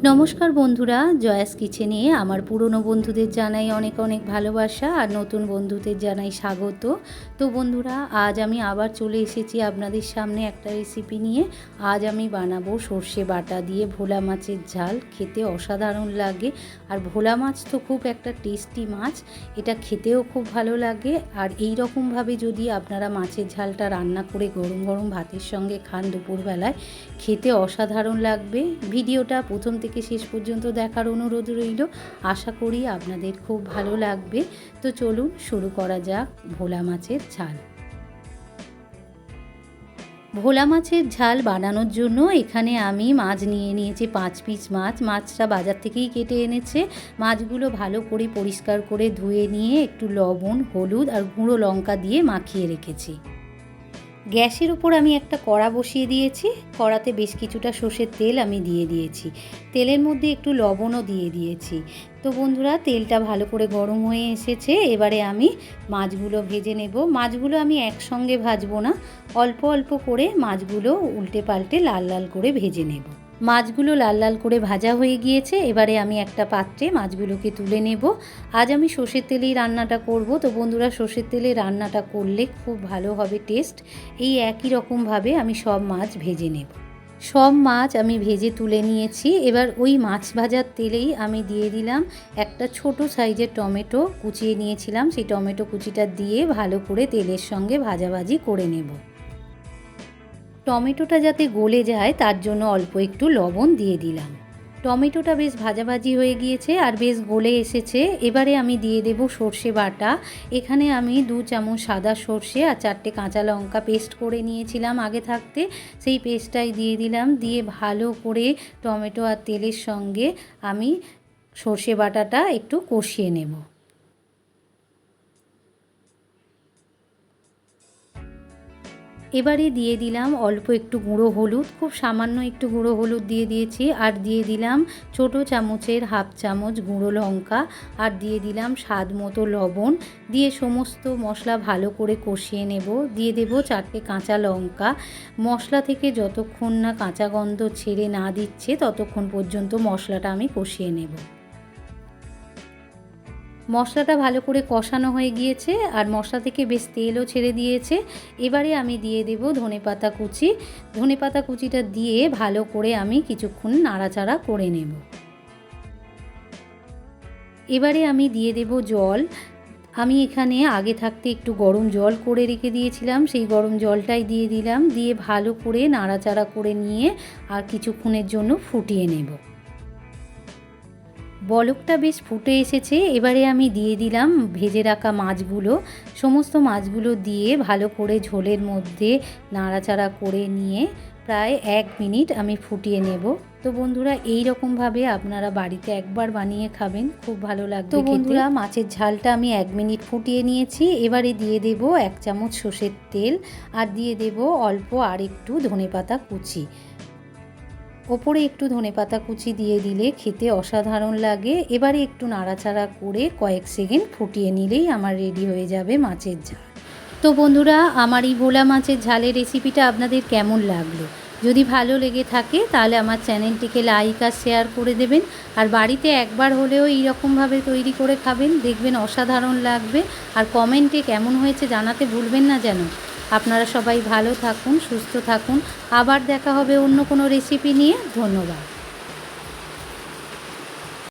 নমস্কার বন্ধুরা, জয়াস কিচেনে আমার পুরনো বন্ধুদের জানাই অনেক অনেক ভালোবাসা আর নতুন বন্ধুদের জানাই স্বাগত। তো বন্ধুরা, আজ আমি আবার চলে এসেছি আপনাদের সামনে একটা রেসিপি নিয়ে। আজ আমি বানাবো সর্ষে বাটা দিয়ে ভোলা মাছের ঝাল। খেতে অসাধারণ লাগে, আর ভোলা মাছ তো খুব একটা টেস্টি মাছ, এটা খেতেও খুব ভালো লাগে। আর এই রকমভাবে যদি আপনারা মাছের ঝালটা রান্না করে গরম গরম ভাতের সঙ্গে খান দুপুরবেলায়, খেতে অসাধারণ লাগবে। ভিডিওটা প্রথম থেকে শেষ পর্যন্ত দেখার অনুরোধ রইল, আশা করি আপনাদের খুব ভালো লাগবে। তো চলুন শুরু করা যাক ভোলা মাছের ঝাল। ভোলা মাছের ঝাল বানানোর জন্য এখানে আমি মাছ নিয়ে নিয়েছি 5 পিস মাছ। মাছটা বাজার থেকেই কেটে এনেছে। মাছগুলো ভালো করে পরিষ্কার করে ধুয়ে নিয়ে একটু লবণ, হলুদ আর গুঁড়ো লঙ্কা দিয়ে মাখিয়ে রেখেছি। গ্যাসের উপর আমি একটা কড়া বসিয়ে দিয়েছি। কড়াতে বেশ কিছুটা সর্ষের তেল আমি দিয়ে দিয়েছি। তেলের মধ্যে একটু লবণও দিয়ে দিয়েছি। তো বন্ধুরা, তেলটা ভালো করে গরম হয়ে এসেছে। এবারে আমি মাছগুলো ভেজে নেব। মাছগুলো আমি একসঙ্গে ভাজবো না, অল্প অল্প করে মাছগুলো উল্টে পাল্টে লাল লাল করে ভেজে নেব। মাছগুলো লাল লাল করে ভাজা হয়ে গিয়েছে। এবারে আমি একটা পাত্রে মাছগুলোকে তুলে নেব। আজ আমি সর্ষের তেলেই রান্নাটা করব। তো বন্ধুরা, সর্ষের তেলে রান্নাটা করলে খুব ভালো হবে টেস্ট। এই একই রকমভাবে আমি সব মাছ ভেজে নেব। সব মাছ আমি ভেজে তুলে নিয়েছি। এবার ওই মাছ ভাজার তেলেই আমি দিয়ে দিলাম একটা ছোট সাইজের টমেটো কুচিয়ে নিয়েছিলাম। সেই টমেটো কুচিটা দিয়ে ভালো করে তেলের সঙ্গে ভাজাভাজি করে নেব। টমেটোটা যাতে গলে যায় তার জন্য অল্প একটু লবণ দিয়ে দিলাম। টমেটোটা বেশ ভাজাভাজি হয়ে গিয়েছে আর বেশ গলে এসেছে। এবারে আমি দিয়ে দেব সর্ষে বাটা। এখানে আমি 2 চামচ সাদা সর্ষে আর 4টে কাঁচা লঙ্কা পেস্ট করে নিয়েছিলাম আগে থাকতে, সেই পেস্টটাই দিয়ে দিলাম। দিয়ে ভালো করে টমেটো আর তেলের সঙ্গে আমি সর্ষে বাটাটা একটু কষিয়ে নেব। এবারে দিয়ে দিলাম অল্প একটু গুঁড়ো হলুদ, খুব সামান্য একটু গুঁড়ো হলুদ দিয়ে দিয়েছি। আর দিয়ে দিলাম ছোটো চামচের হাফ চামচ গুঁড়ো লঙ্কা, আর দিয়ে দিলাম স্বাদ মতো লবণ। দিয়ে সমস্ত মশলা ভালো করে কষিয়ে নেব। দিয়ে দেব 4টে কাঁচা লঙ্কা। মশলা থেকে যতক্ষণ না কাঁচা গন্ধ ছেড়ে না দিচ্ছে ততক্ষণ পর্যন্ত মশলাটা আমি কষিয়ে নেব। মশলাটা ভালো করে কষানো হয়ে গিয়েছে আর মশলা থেকে বেশ তেলও ছেড়ে দিয়েছে। এবারে আমি দিয়ে দেব ধনেপাতা কুচি। ধনেপাতা কুচিটা দিয়ে ভালো করে আমি কিছুক্ষণ নাড়াচাড়া করে নেব। এবারে আমি দিয়ে দেব জল। আমি এখানে আগে থাকতে একটু গরম জল করে রেখে দিয়েছিলাম, সেই গরম জলটাই দিয়ে দিলাম। দিয়ে ভালো করে নাড়াচাড়া করে নিয়ে আর কিছুক্ষণের জন্য ফুটিয়ে নেব। বলকটা বেশ ফুটে এসেছে। এবারে আমি দিয়ে দিলাম ভেজে রাখা মাছগুলো। সমস্ত মাছগুলো দিয়ে ভালো করে ঝোলের মধ্যে নাড়াচাড়া করে নিয়ে প্রায় 1 মিনিট আমি ফুটিয়ে নেব। তো বন্ধুরা, এই রকমভাবে আপনারা বাড়িতে একবার বানিয়ে খাবেন, খুব ভালো লাগবে। তো বন্ধুরা, মাছের ঝালটা আমি 1 মিনিট ফুটিয়ে নিয়েছি। এবারে দিয়ে দেব 1 চামচ সর্ষের তেল, আর দিয়ে দেব অল্প আর একটু ধনেপাতা কুচি। ওপরে একটু ধনেপাতা কুচি দিয়ে দিলে খেতে অসাধারণ লাগে। এবারে একটু নাড়াচাড়া করে কয়েক সেকেন্ড ফুটিয়ে নিলেই আমার রেডি হয়ে যাবে মাছের ঝাল। তো বন্ধুরা, আমার এই ভোলা মাছের ঝালের রেসিপিটা আপনাদের কেমন লাগলো? যদি ভালো লেগে থাকে তাহলে আমার চ্যানেলটিকে লাইক আর শেয়ার করে দেবেন। আর বাড়িতে একবার হলেও এইরকমভাবে তৈরি করে খাবেন, দেখবেন অসাধারণ লাগবে। আর কমেন্টে কেমন হয়েছে জানাতে ভুলবেন না যেন। আপনারা সবাই ভালো থাকুন, সুস্থ থাকুন। আবার দেখা হবে অন্য কোনো রেসিপি নিয়ে। ধন্যবাদ।